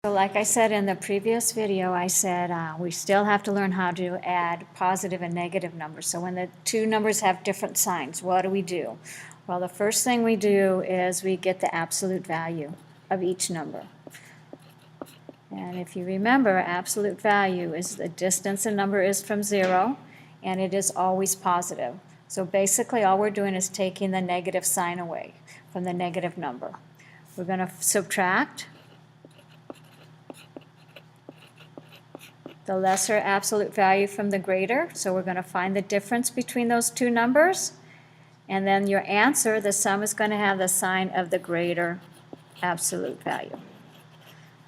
So like I said in the previous video, I said we still have to learn how to add positive and negative numbers. So when the two numbers have different signs, what do? Well, the first thing we do is we get the absolute value of each number. And if you remember, absolute value is the distance a number is from zero, and it is always positive. So basically all we're doing is taking the negative sign away from the negative number. We're going to subtract the lesser absolute value from the greater, so we're going to find the difference between those two numbers, and then your answer, the sum, is going to have the sign of the greater absolute value.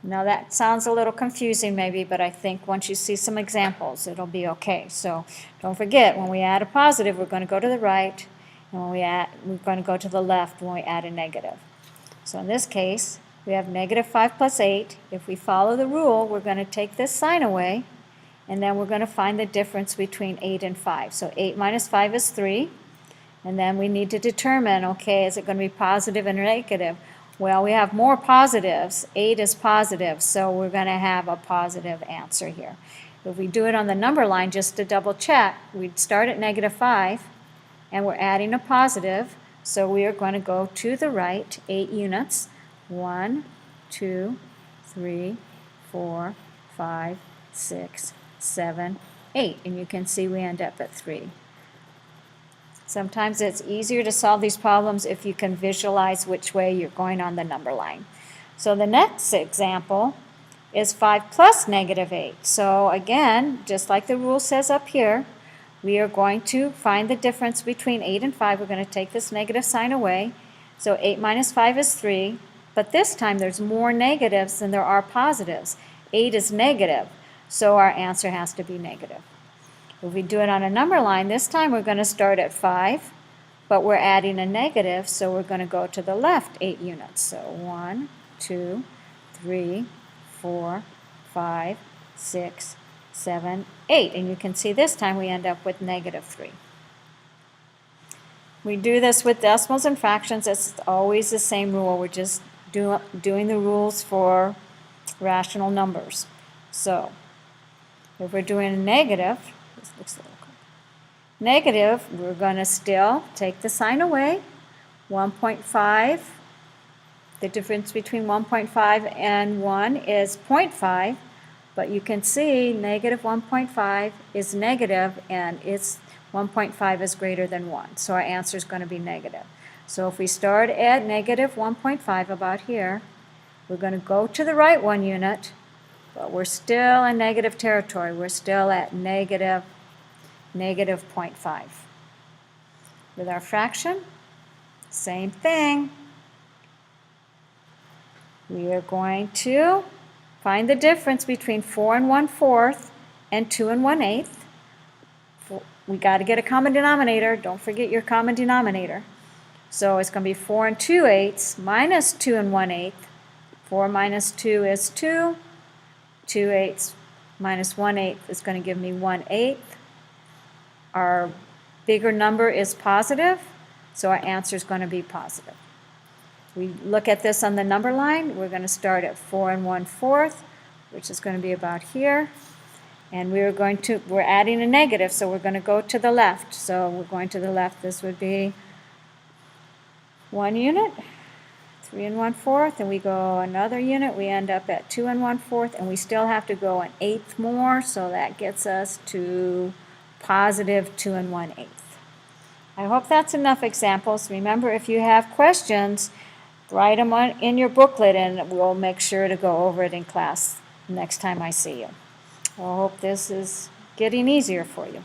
Now that sounds a little confusing maybe, but I think once you see some examples it'll be okay. So don't forget, when we add a positive we're going to go to the right, and we're going to go to the left when we add a negative. So in this case we have negative 5 plus 8. If we follow the rule, we're going to take this sign away, and then we're going to find the difference between 8 and 5. So 8 minus 5 is 3. And then we need to determine, okay, is it going to be positive and negative? Well, we have more positives. 8 is positive, so we're going to have a positive answer here. If we do it on the number line, just to double check, we'd start at negative 5, and we're adding a positive, so we are going to go to the right 8 units. 1, 2, 3, 4, 5, 6, 7, 8. And you can see we end up at 3. Sometimes it's easier to solve these problems if you can visualize which way you're going on the number line. So the next example is 5 plus negative 8. So again, just like the rule says up here, we are going to find the difference between 8 and 5. We're going to take this negative sign away. So 8 minus 5 is 3. But this time there's more negatives than there are positives. 8 is negative, so our answer has to be negative. If we do it on a number line, this time we're going to start at 5, but we're adding a negative, so we're going to go to the left 8 units. So 1, 2, 3, 4, 5, 6, 7, 8. And you can see this time we end up with negative 3. We do this with decimals and fractions. It's always the same rule. We're just doing the rules for rational numbers. So if we're doing a negative, this looks a little cool. Negative, we're going to still take the sign away. 1.5, the difference between 1.5 and 1 is 0.5, but you can see negative 1.5 is negative, and it's 1.5 is greater than 1, so our answer is going to be negative. So if we start at negative 1.5 about here, we're going to go to the right 1 unit, but we're still in negative territory. We're still at negative 0.5. With our fraction, same thing. We are going to find the difference between 4 and 1/4 and 2 and 1/8. We got to get a common denominator. Don't forget your common denominator. So it's going to be 4 and 2/8 minus 2 and 1/8. 4 minus 2 is 2. 2/8 minus 1/8 is going to give me 1/8. Our bigger number is positive, so our answer is going to be positive. We look at this on the number line. We're going to start at 4 and 1/4, which is going to be about here. And we're adding a negative, so we're going to go to the left. So we're going to the left. This would be 1 unit, 3 and 1/4, and we go another unit. We end up at 2 and 1/4, and we still have to go an eighth more, so that gets us to positive 2 and 1/8. I hope that's enough examples. Remember, if you have questions, write them in your booklet, and we'll make sure to go over it in class next time I see you. I hope this is getting easier for you.